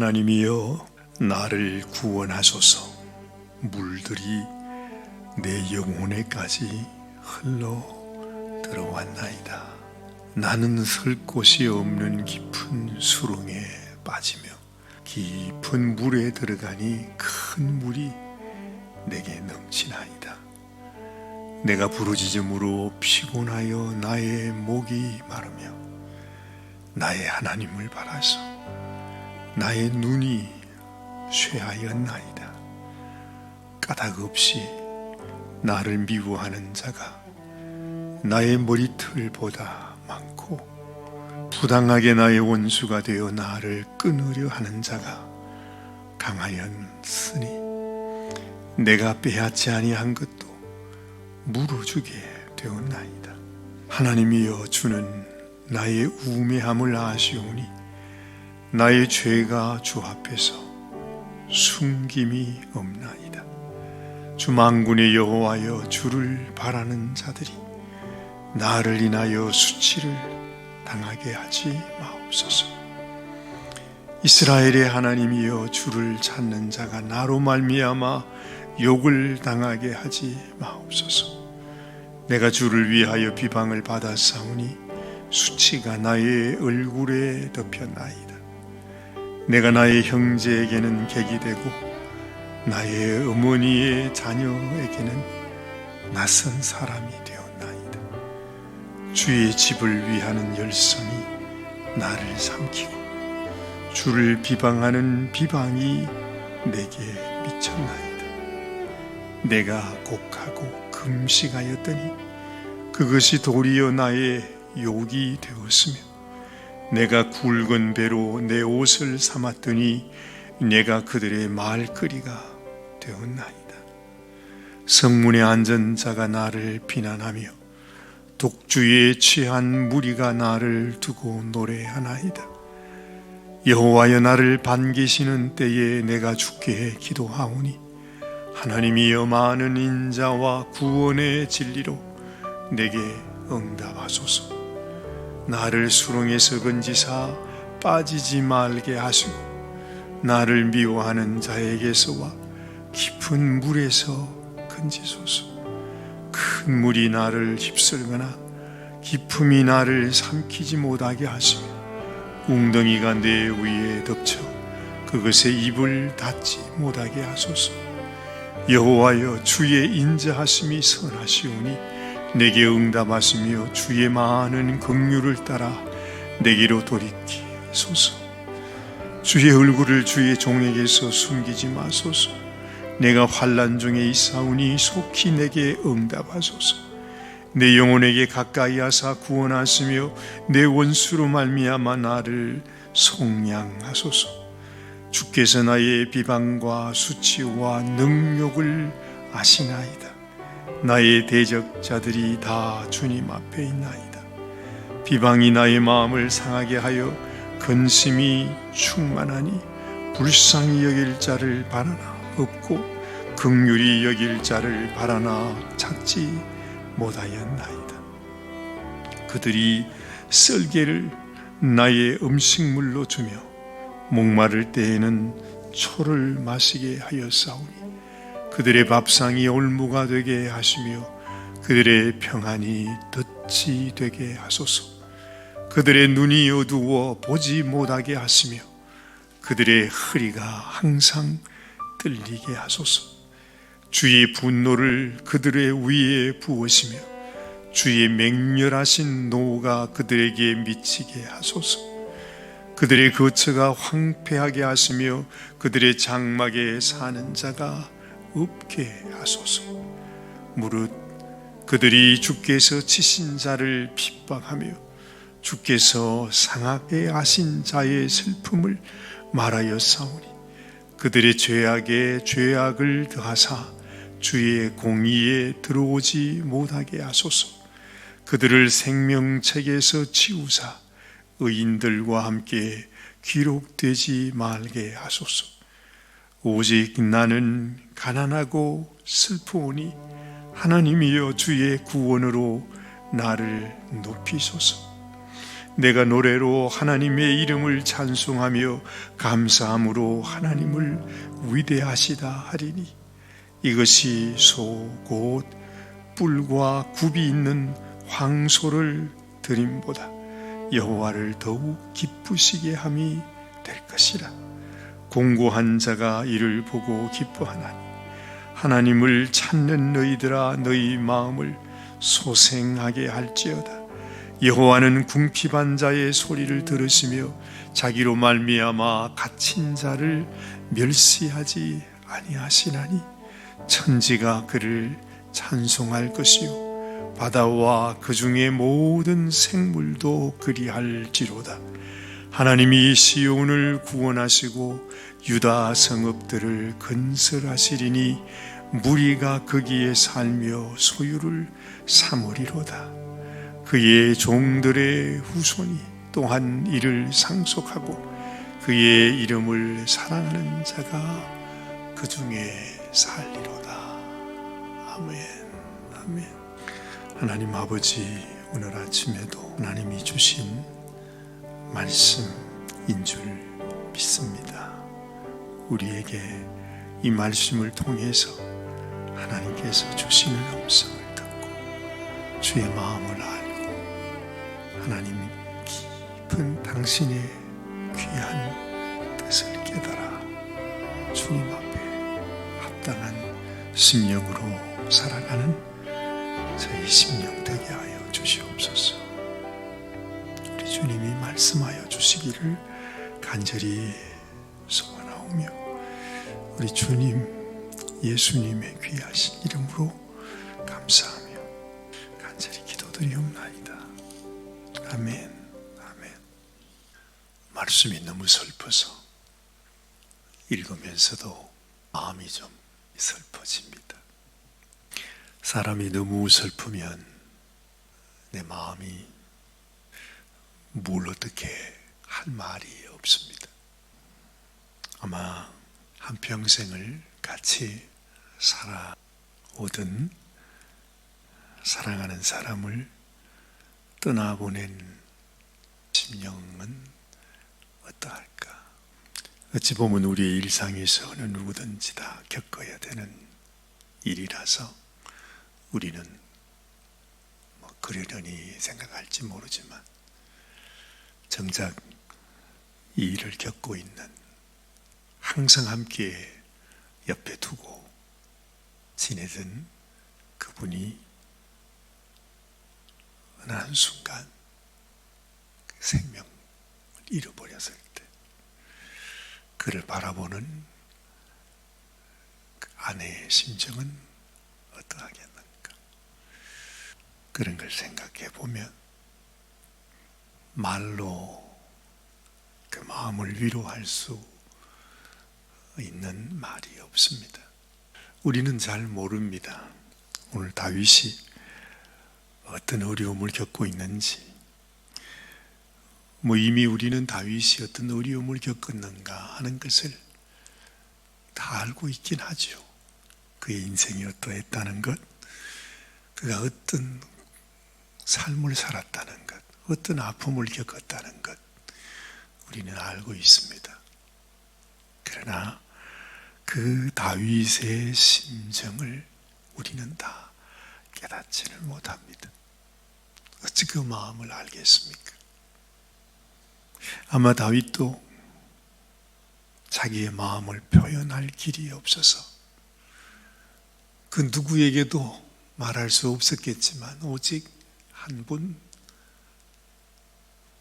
하나님이여 나를 구원하소서. 물들이 내 영혼에까지 흘러 들어왔나이다. 나는 설 곳이 없는 깊은 수렁에 빠지며 깊은 물에 들어가니 큰 물이 내게 넘치나이다. 내가 부르짖음으로 피곤하여 나의 목이 마르며 나의 하나님을 바라서 나의 눈이 쇠하였나이다. 까닭 없이 나를 미워하는 자가 나의 머리털보다 많고 부당하게 나의 원수가 되어 나를 끊으려 하는 자가 강하였으니 내가 빼앗지 아니한 것도 물어주게 되었나이다. 하나님이여 주는 나의 우매함을 아시오니 나의 죄가 주 앞에서 숨김이 없나이다. 주 만군의 여호와여 주를 바라는 자들이 나를 인하여 수치를 당하게 하지 마옵소서. 이스라엘의 하나님이여 주를 찾는 자가 나로 말미암아 욕을 당하게 하지 마옵소서. 내가 주를 위하여 비방을 받았사오니 수치가 나의 얼굴에 덮였나이다. 내가 나의 형제에게는 객이 되고 나의 어머니의 자녀에게는 낯선 사람이 되었나이다. 주의 집을 위하는 열성이 나를 삼키고 주를 비방하는 비방이 내게 미쳤나이다. 내가 곡하고 금식하였더니 그것이 도리어 나의 욕이 되었으며 내가 굵은 배로 내 옷을 삼았더니 내가 그들의 말거리가 되었나이다. 성문에 앉은 자가 나를 비난하며 독주에 취한 무리가 나를 두고 노래하나이다. 여호와여 나를 반기시는 때에 내가 주께 기도하오니 하나님이여 많은 인자와 구원의 진리로 내게 응답하소서. 나를 수렁에서 건지사 빠지지 말게 하시고 나를 미워하는 자에게서와 깊은 물에서 건지소서. 큰 물이 나를 휩쓸거나 깊음이 나를 삼키지 못하게 하시며 웅덩이가 내 위에 덮쳐 그것에 입을 닫지 못하게 하소서. 여호와여 주의 인자하심이 선하시오니 내게 응답하시며 주의 많은 긍휼을 따라 내게로 돌이키소서. 주의 얼굴을 주의 종에게서 숨기지 마소서. 내가 환난 중에 있사오니 속히 내게 응답하소서. 내 영혼에게 가까이 하사 구원하시며 내 원수로 말미암아 나를 속량하소서. 주께서 나의 비방과 수치와 능욕을 아시나이다. 나의 대적자들이 다 주님 앞에 있나이다. 비방이 나의 마음을 상하게 하여 근심이 충만하니 불쌍히 여길 자를 바라나 없고 긍휼히 여길 자를 바라나 찾지 못하였나이다. 그들이 썰개를 나의 음식물로 주며 목마를 때에는 초를 마시게 하였사오니 그들의 밥상이 올무가 되게 하시며 그들의 평안이 덫이 되게 하소서. 그들의 눈이 어두워 보지 못하게 하시며 그들의 허리가 항상 떨리게 하소서. 주의 분노를 그들의 위에 부으시며 주의 맹렬하신 노가 그들에게 미치게 하소서. 그들의 거처가 황폐하게 하시며 그들의 장막에 사는 자가 없게 하소서. 무릇 그들이 주께서 치신 자를 핍박하며 주께서 상하게 하신 자의 슬픔을 말하였사오니 그들의 죄악에 죄악을 더하사 주의 공의에 들어오지 못하게 하소서. 그들을 생명책에서 치우사 의인들과 함께 기록되지 말게 하소서. 오직 나는 가난하고 슬프오니 하나님이여 주의 구원으로 나를 높이소서. 내가 노래로 하나님의 이름을 찬송하며 감사함으로 하나님을 위대하시다 하리니 이것이 소 곧 뿔과 굽이 있는 황소를 드림보다 여호와를 더욱 기쁘시게 함이 될 것이라. 공고한 자가 이를 보고 기뻐하나니 하나님을 찾는 너희들아 너희 마음을 소생하게 할지어다. 여호와는 궁핍한 자의 소리를 들으시며 자기로 말미암아 갇힌 자를 멸시하지 아니하시나니 천지가 그를 찬송할 것이요 바다와 그 중에 모든 생물도 그리할지로다. 하나님이 시온을 구원하시고 유다 성읍들을 건설하시리니 무리가 거기에 살며 소유를 삼으리로다. 그의 종들의 후손이 또한 이를 상속하고 그의 이름을 사랑하는 자가 그 중에 살리로다. 아멘. 아멘. 하나님 아버지, 오늘 아침에도 하나님이 주신 말씀인 줄 믿습니다. 우리에게 이 말씀을 통해서 하나님께서 주시는 음성을 듣고 주의 마음을 알고 하나님 깊은 당신의 귀한 뜻을 깨달아 주님 앞에 합당한 심령으로 살아가는 저희 심령 되게 하여 주시옵소서. 우리 주님이 말씀하여 주시기를 간절히 소원하오며 우리 주님 예수님의 귀하신 이름으로 감사하며 간절히 기도드리옵나이다. 아멘. 아멘. 말씀이 너무 슬퍼서 읽으면서도 마음이 좀 슬퍼집니다. 사람이 너무 슬프면 내 마음이 뭘 어떻게 할 말이 없습니다. 아마 한평생을 같이 살아오던 사랑하는 사람을 떠나보낸 심령은 어떠할까? 어찌 보면 우리의 일상에서 어느 누구든지 다 겪어야 되는 일이라서 우리는 그러려니 생각할지 모르지만 정작 이 일을 겪고 있는 항상 함께 옆에 두고 지내던 그분이 어느 한순간 생명을 잃어버렸을 때 그를 바라보는 그 아내의 심정은 어떠하겠는가? 그런 걸 생각해 보면 말로 그 마음을 위로할 수 있는 말이 없습니다. 우리는 잘 모릅니다. 오늘 다윗이 어떤 어려움을 겪고 있는지, 이미 우리는 다윗이 어떤 어려움을 겪었는가 하는 것을 다 알고 있긴 하죠. 그의 인생이 어떠했다는 것, 그가 어떤 삶을 살았다는 것, 어떤 아픔을 겪었다는 것, 우리는 알고 있습니다. 그러나 그 다윗의 심정을 우리는 다 깨닫지를 못합니다. 어찌 그 마음을 알겠습니까? 아마 다윗도 자기의 마음을 표현할 길이 없어서 그 누구에게도 말할 수 없었겠지만 오직 한 분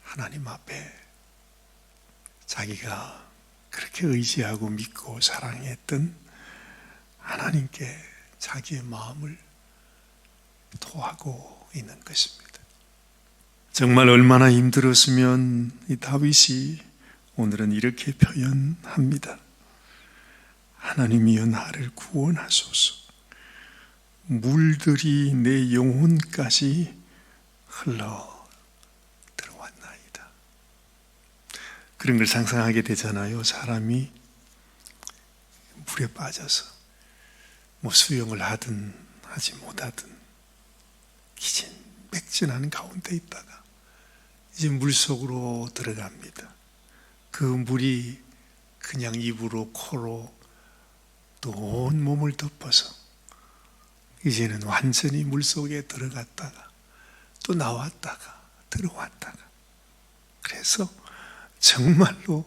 하나님 앞에 자기가 그렇게 의지하고 믿고 사랑했던 하나님께 자기의 마음을 토하고 있는 것입니다. 정말 얼마나 힘들었으면 이 다윗이 오늘은 이렇게 표현합니다. 하나님이여 나를 구원하소서. 물들이 내 영혼까지 흘러 들어왔나이다. 그런 걸 상상하게 되잖아요. 사람이 물에 빠져서 수영을 하든 하지 못하든 기진맥진한 가운데 있다가 이제 물속으로 들어갑니다. 그 물이 그냥 입으로 코로 또 온 몸을 덮어서 이제는 완전히 물속에 들어갔다가 또 나왔다가 들어왔다가, 그래서 정말로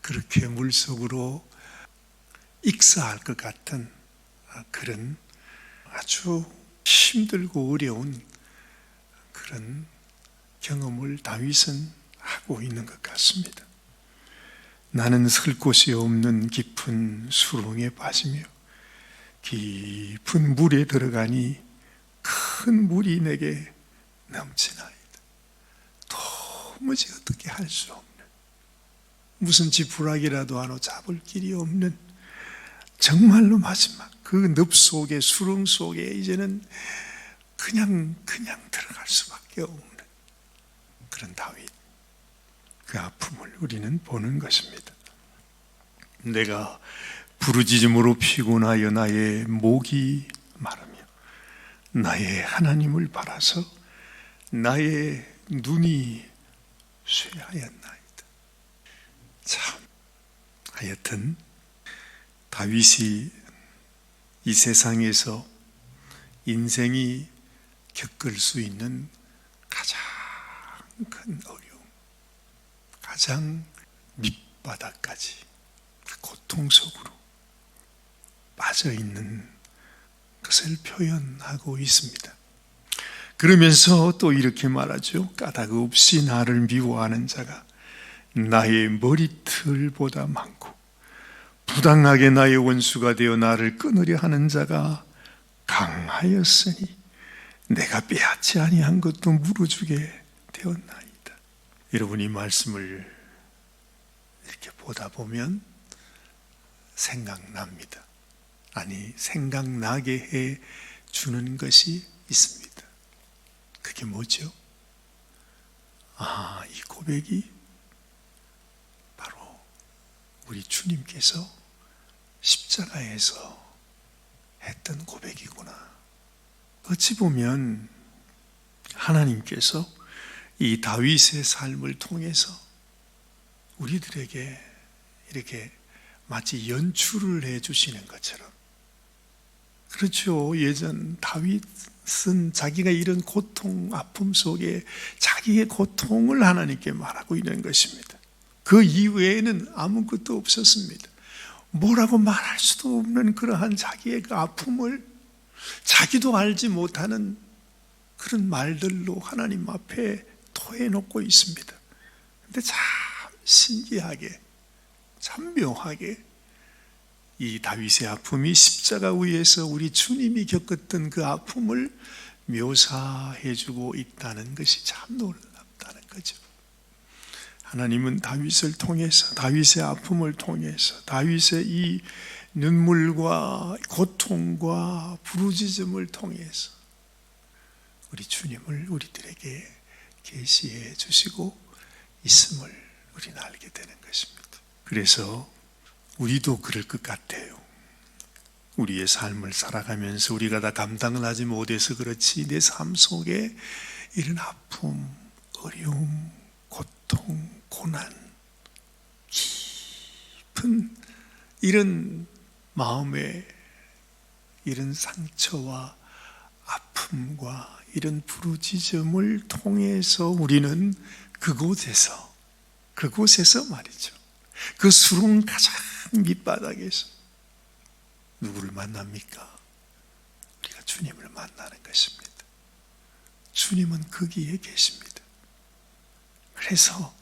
그렇게 물속으로 익사할 것 같은 그런 아주 힘들고 어려운 그런 경험을 다윗은 하고 있는 것 같습니다. 나는 설 곳이 없는 깊은 수렁에 빠지며 깊은 물에 들어가니 큰 물이 내게 넘치나이다. 도무지 어떻게 할 수 없는, 무슨 지푸라기라도 하나 잡을 길이 없는, 정말로 마지막 그 늪 속에, 수렁 속에 이제는 그냥 들어갈 수밖에 없는 그런 다윗, 그 아픔을 우리는 보는 것입니다. 내가 부르짖음으로 피곤하여 나의 목이 마르며 나의 하나님을 바라서 나의 눈이 쇠하였나이다. 참, 하여튼 다윗이 이 세상에서 인생이 겪을 수 있는 가장 큰 어려움, 가장 밑바닥까지 고통 속으로 빠져 있는 것을 표현하고 있습니다. 그러면서 또 이렇게 말하죠. 까닭 없이 나를 미워하는 자가 나의 머리털보다 많고 부당하게 나의 원수가 되어 나를 끊으려 하는 자가 강하였으니 내가 빼앗지 아니한 것도 물어주게 되었나이다. 여러분, 이 말씀을 이렇게 보다 보면 생각납니다. 아니, 생각나게 해 주는 것이 있습니다. 그게 뭐죠? 이 고백이 바로 우리 주님께서 십자가에서 했던 고백이구나. 어찌 보면 하나님께서 이 다윗의 삶을 통해서 우리들에게 이렇게 마치 연출을 해 주시는 것처럼, 그렇죠. 예전 다윗은 자기가 이런 고통, 아픔 속에 자기의 고통을 하나님께 말하고 있는 것입니다. 그 이외에는 아무것도 없었습니다. 뭐라고 말할 수도 없는 그러한 자기의 그 아픔을 자기도 알지 못하는 그런 말들로 하나님 앞에 토해놓고 있습니다. 그런데 참 신기하게, 참 묘하게 이 다윗의 아픔이 십자가 위에서 우리 주님이 겪었던 그 아픔을 묘사해주고 있다는 것이 참 놀랍다는 거죠. 하나님은 다윗을 통해서, 다윗의 아픔을 통해서, 다윗의 이 눈물과 고통과 부르짖음을 통해서 우리 주님을 우리들에게 계시해 주시고 있음을 우리는 알게 되는 것입니다. 그래서 우리도 그럴 것 같아요. 우리의 삶을 살아가면서 우리가 다 감당을 하지 못해서 그렇지, 내 삶 속에 이런 아픔, 어려움, 고통, 고난, 깊은 이런 마음에 이런 상처와 아픔과 이런 부르짖음을 통해서 우리는 그곳에서 말이죠, 그 수렁 가장 밑바닥에서 누구를 만납니까? 우리가 주님을 만나는 것입니다. 주님은 거기에 계십니다. 그래서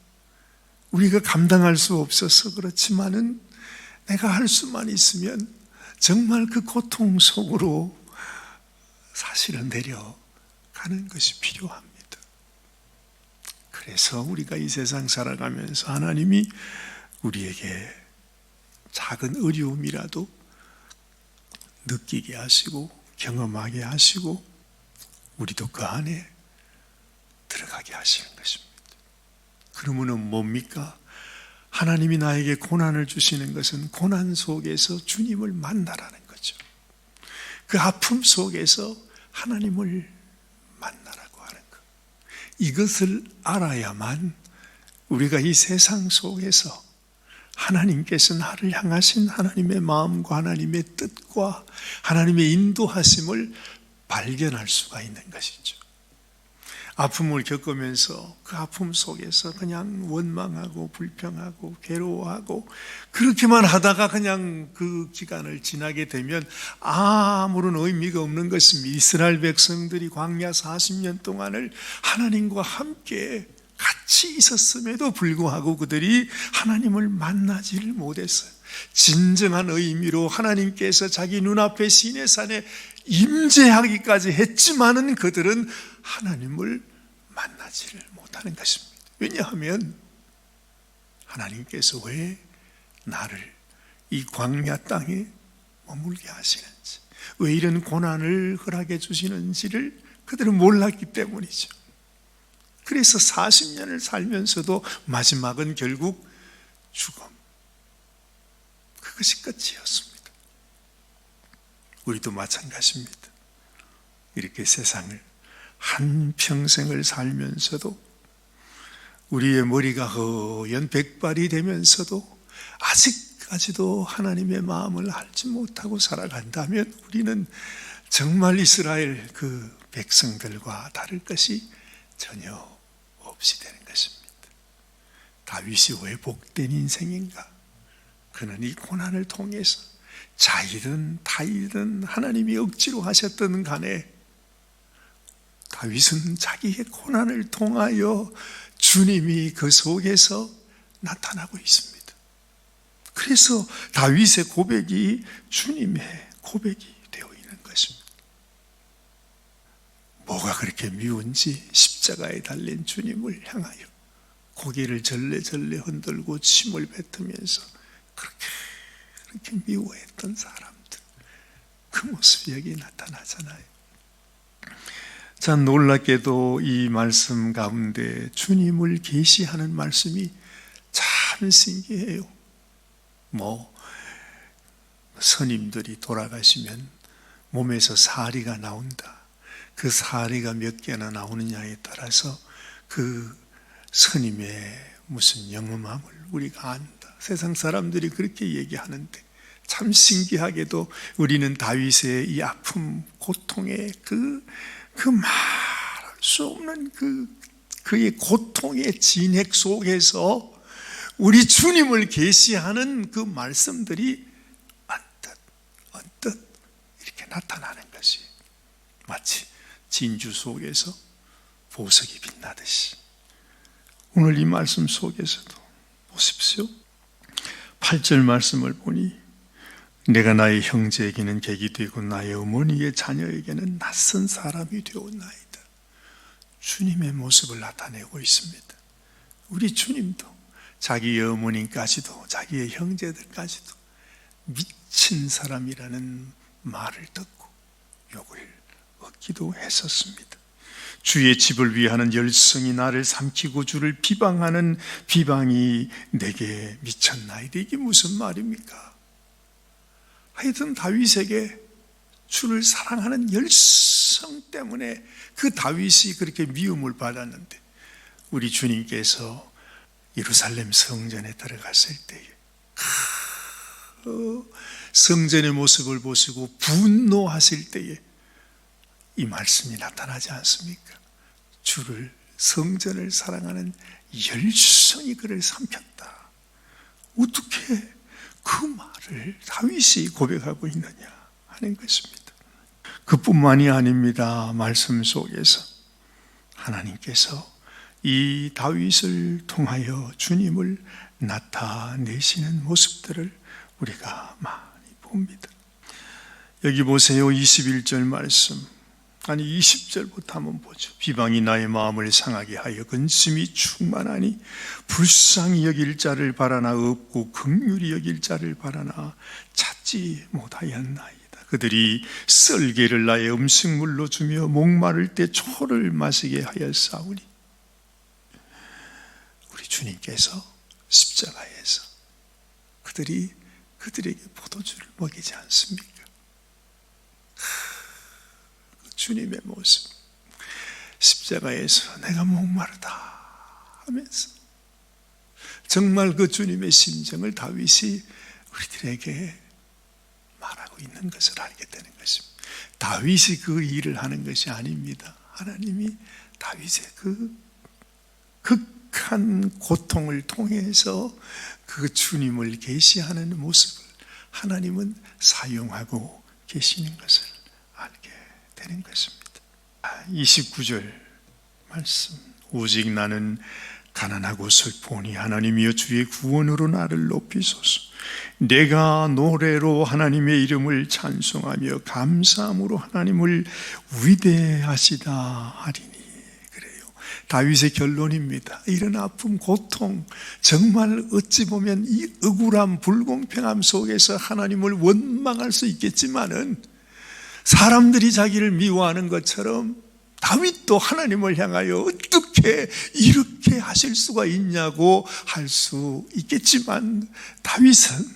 우리가 감당할 수 없어서 그렇지만은 내가 할 수만 있으면 정말 그 고통 속으로 사실은 내려가는 것이 필요합니다. 그래서 우리가 이 세상 살아가면서 하나님이 우리에게 작은 어려움이라도 느끼게 하시고 경험하게 하시고 우리도 그 안에 들어가게 하시는 것입니다. 그러면은 뭡니까? 하나님이 나에게 고난을 주시는 것은 고난 속에서 주님을 만나라는 거죠. 그 아픔 속에서 하나님을 만나라고 하는 것. 이것을 알아야만 우리가 이 세상 속에서 하나님께서 나를 향하신 하나님의 마음과 하나님의 뜻과 하나님의 인도하심을 발견할 수가 있는 것이죠. 아픔을 겪으면서 그 아픔 속에서 그냥 원망하고 불평하고 괴로워하고 그렇게만 하다가 그냥 그 기간을 지나게 되면 아무런 의미가 없는 것입니다. 이스라엘 백성들이 광야 40년 동안을 하나님과 함께 같이 있었음에도 불구하고 그들이 하나님을 만나지를 못했어요. 진정한 의미로 하나님께서 자기 눈앞에 시내산에 임재하기까지 했지만은 그들은 하나님을 만나지를 못하는 것입니다. 왜냐하면 하나님께서 왜 나를 이 광야 땅에 머물게 하시는지, 왜 이런 고난을 허락해 주시는지를 그들은 몰랐기 때문이죠. 그래서 40년을 살면서도 마지막은 결국 죽음, 그것이 끝이었습니다. 우리도 마찬가지입니다. 이렇게 세상을 한평생을 살면서도 우리의 머리가 허연 백발이 되면서도 아직까지도 하나님의 마음을 알지 못하고 살아간다면 우리는 정말 이스라엘 그 백성들과 다를 것이 전혀 없이 되는 것입니다. 다윗이 왜 복된 인생인가? 그는 이 고난을 통해서 자이든 타이든 하나님이 억지로 하셨던 간에 다윗은 자기의 고난을 통하여 주님이 그 속에서 나타나고 있습니다. 그래서 다윗의 고백이 주님의 고백이 되어 있는 것입니다. 뭐가 그렇게 미운지 십자가에 달린 주님을 향하여 고개를 절레절레 흔들고 침을 뱉으면서 그렇게 미워했던 사람들, 그 모습이 여기 나타나잖아요. 참 놀랍게도 이 말씀 가운데 주님을 계시하는 말씀이 참 신기해요. 스님들이 돌아가시면 몸에서 사리가 나온다. 그 사리가 몇 개나 나오느냐에 따라서 그 스님의 무슨 영험함을 우리가 안다. 세상 사람들이 그렇게 얘기하는데 참 신기하게도 우리는 다윗의 이 아픔, 고통의 그 말할 수 없는 그의 고통의 진액 속에서 우리 주님을 계시하는 그 말씀들이 언뜻 이렇게 나타나는 것이 마치 진주 속에서 보석이 빛나듯이 오늘 이 말씀 속에서도 보십시오. 8절 말씀을 보니 내가 나의 형제에게는 객이 되고 나의 어머니의 자녀에게는 낯선 사람이 되었나이다. 주님의 모습을 나타내고 있습니다. 우리 주님도 자기의 어머니까지도 자기의 형제들까지도 미친 사람이라는 말을 듣고 욕을 얻기도 했었습니다. 주의 집을 위하는 열성이 나를 삼키고 주를 비방하는 비방이 내게 미쳤나이다. 이게 무슨 말입니까? 하여튼 다윗에게 주를 사랑하는 열성 때문에 그 다윗이 그렇게 미움을 받았는데 우리 주님께서 예루살렘 성전에 들어갔을 때에 성전의 모습을 보시고 분노하실 때에 이 말씀이 나타나지 않습니까? 주를, 성전을 사랑하는 열성이 그를 삼켰다. 어떻게 그 말을 다윗이 고백하고 있느냐 하는 것입니다. 그뿐만이 아닙니다. 말씀 속에서 하나님께서 이 다윗을 통하여 주님을 나타내시는 모습들을 우리가 많이 봅니다. 여기 보세요. 21절 말씀, 20절부터 한번 보죠. 비방이 나의 마음을 상하게 하여 근심이 충만하니 불쌍히 여길 자를 바라나 없고 긍휼히 여길 자를 바라나 찾지 못하였나이다. 그들이 썰개를 나의 음식물로 주며 목마를 때 초를 마시게 하였사오니 우리 주님께서 십자가에서 그들에게 포도주를 먹이지 않습니까? 주님의 모습, 십자가에서 내가 목마르다 하면서 정말 그 주님의 심정을 다윗이 우리들에게 말하고 있는 것을 알게 되는 것입니다. 다윗이 그 일을 하는 것이 아닙니다. 하나님이 다윗의 그 극한 고통을 통해서 그 주님을 계시하는 모습을 하나님은 사용하고 계시는 것을 알게 되는 것입니다. 29절 말씀, 오직 나는 가난하고 슬프오니 하나님이여 주의 구원으로 나를 높이소서. 내가 노래로 하나님의 이름을 찬송하며 감사함으로 하나님을 위대하시다 하리니. 그래요. 다윗의 결론입니다. 이런 아픔, 고통, 정말 어찌 보면 이 억울함, 불공평함 속에서 하나님을 원망할 수 있겠지만은 사람들이 자기를 미워하는 것처럼 다윗도 하나님을 향하여 어떻게 이렇게 하실 수가 있냐고 할 수 있겠지만 다윗은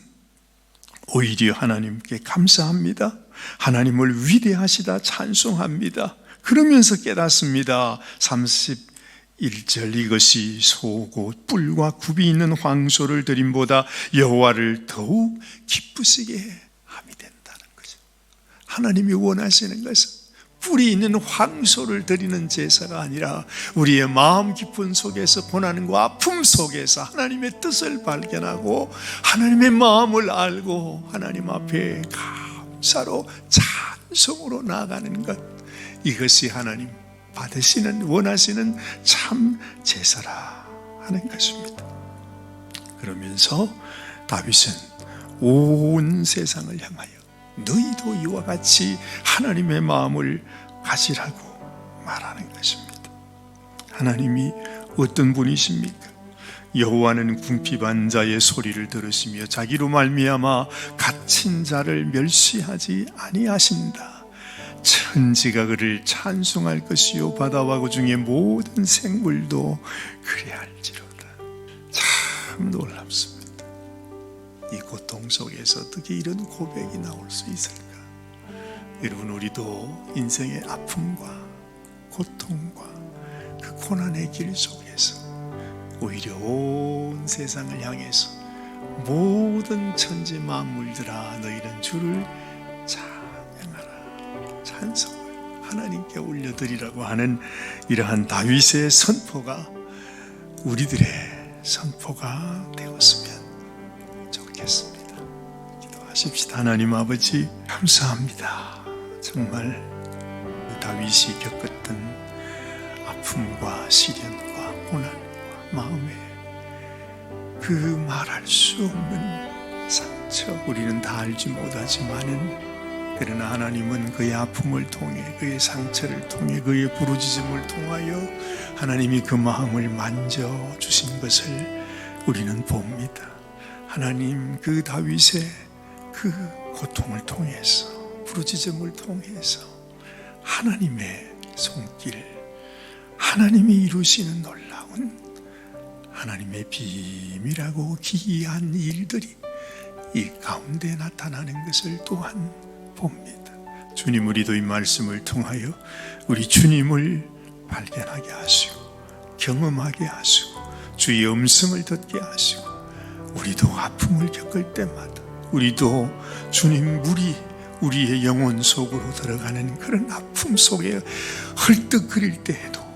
오히려 하나님께 감사합니다. 하나님을 위대하시다 찬송합니다. 그러면서 깨닫습니다. 31절, 이것이 소고 뿔과 굽이 있는 황소를 드림보다 여호와를 더욱 기쁘시게 함이 된다는 거죠. 하나님이 원하시는 것은 뿔이 있는 황소를 드리는 제사가 아니라 우리의 마음 깊은 속에서 고난과 아픔 속에서 하나님의 뜻을 발견하고 하나님의 마음을 알고 하나님 앞에 감사로 찬송으로 나아가는 것, 이것이 하나님 받으시는 원하시는 참 제사라 하는 것입니다. 그러면서 다윗은 온 세상을 향하여 너희도 이와 같이 하나님의 마음을 가지라고 말하는 것입니다. 하나님이 어떤 분이십니까? 여호와는 궁핍한 자의 소리를 들으시며 자기로 말미암아 갇힌 자를 멸시하지 아니하신다. 천지가 그를 찬송할 것이요 바다와 그 중에 모든 생물도 그리할지로다. 참 놀랍습니다. 이 고통 속에서 어떻게 이런 고백이 나올 수 있을까? 여러분, 우리도 인생의 아픔과 고통과 그 고난의 길 속에서 오히려 온 세상을 향해서 모든 천지 만물들아 너희는 주를 찬양하라, 찬송을 하나님께 올려드리라고 하는 이러한 다윗의 선포가 우리들의 선포가 되었으면 좋겠습니다. 기도하십시다. 하나님 아버지, 감사합니다. 정말 다윗이 겪었던 아픔과 시련과 고난과 마음에 그 말할 수 없는 상처, 우리는 다 알지 못하지만은 그러나 하나님은 그의 아픔을 통해, 그의 상처를 통해, 그의 부르짖음을 통하여 하나님이 그 마음을 만져주신 것을 우리는 봅니다. 하나님, 그 다윗의 그 고통을 통해서, 부르짖음을 통해서 하나님의 손길, 하나님이 이루시는 놀라운 하나님의 비밀하고 기이한 일들이 이 가운데 나타나는 것을 또한 봅니다. 주님, 우리도 이 말씀을 통하여 우리 주님을 발견하게 하시고 경험하게 하시고 주의 음성을 듣게 하시고 우리도 아픔을 겪을 때마다 우리도 주님 물이 우리의 영혼 속으로 들어가는 그런 아픔 속에 헐떡거릴 때에도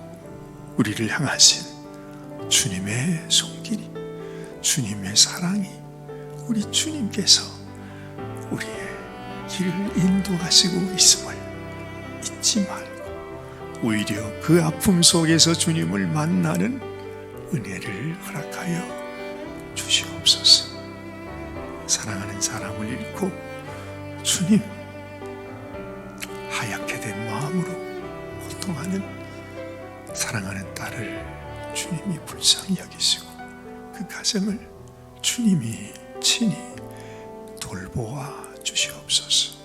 우리를 향하신 주님의 손길이, 주님의 사랑이, 우리 주님께서 우리의 길을 인도하시고 있음을 잊지 말고 오히려 그 아픔 속에서 주님을 만나는 은혜를 허락하여 주시옵소서. 사랑하는 사람을 잃고 주님, 하얗게 된 마음으로 고통하는 사랑하는 딸을 주님이 불쌍히 여기시고 그 가정을 주님이 친히 돌보아 주시옵소서.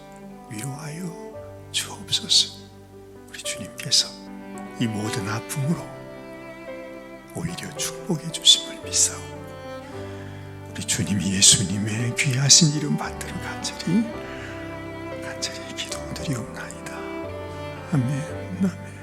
위로하여 주옵소서. 우리 주님께서 이 모든 아픔으로 오히려 축복해 주심을 믿사오. 우리 주님 예수님의 귀하신 이름 받들어 간절히 기도드리옵나이다. 아멘. 아멘.